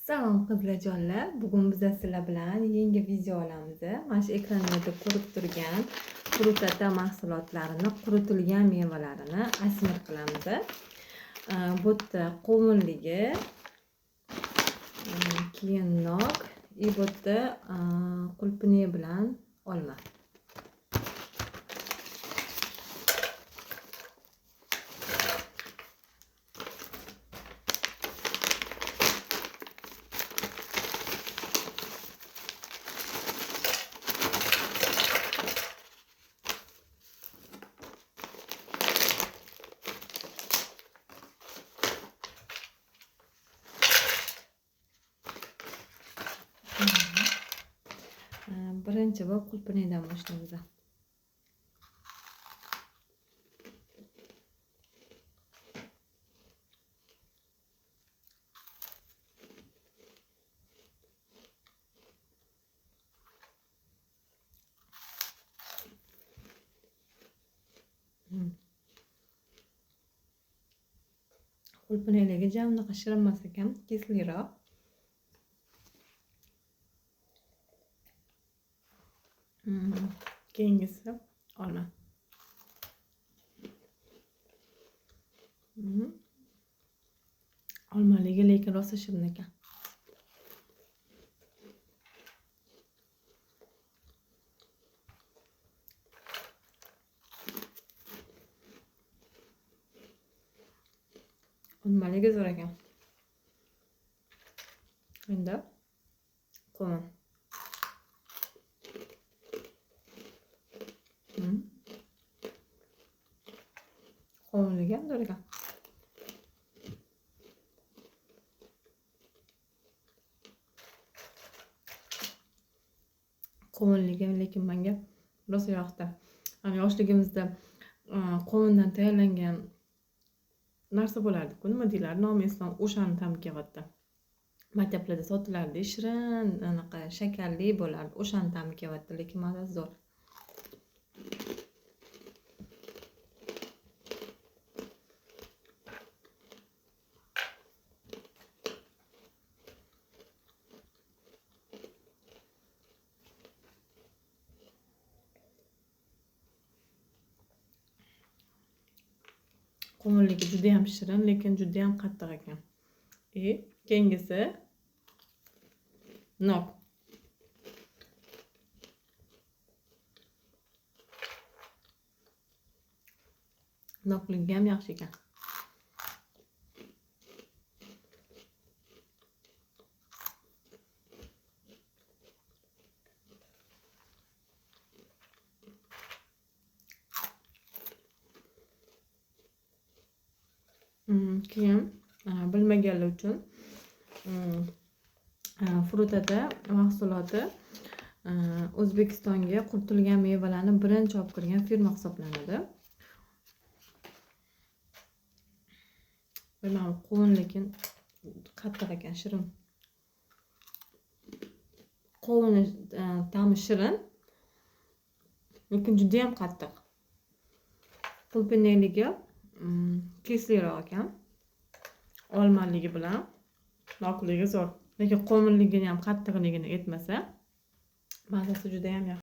Salom qizlarjonlar. Bugun biz sizlar bilan yangi video olamiz. Mana shu ekranlarda ko'rib turgan Frutata mahsulotlarini, quritilgan mevalarini asmir qilamiz. Bu yerda qovunligi, keyin nok, bu yerda qulpini bilan olma. Birinchi bo'lib qulpinidan boshlaymiz. Qulpiniligi jamlaqa shirinmas ekan, kesliroq. Keyingisi olma. Olmaligi lekin rosa shirin ekan. Olmaligi zo'r ekan. Endi qovun. Qovunligi ham zo'r ekan. Qovunligi lekin menga rosa yoqdi. Yoshligimizda qovundan tayyorlangan narsa bo'lardi-ku, nima deyiladi, nomi esimda, o'shani ta'mi kelyapti. Maktablarda sotilardi, shirin, anaqa shakarli bo'lardi. O'shani ta'mi kelyapti, lekin mazasi zo'r. Qovunligi juda ham shirin, lekin juda ham qattiq ekan. Keyingisi nok. Nokligi ham yaxshi ekan. Keyin bilmaganlar uchun Frutata mahsuloti O'zbekistonga quritilgan mevalarni birinchi olib kirgan firma hisoblanadi. Mana qovun lekin qattiq ekan, shirin. Qovun ta'mi shirin, lekin juda ham qattiq. Qulpiniligi kesliroq ekan. Olmaligi bilan nokligi zo'r. Lekin qovunligini ham qattiqligini aytmasa, mazasi juda ham yaxshi.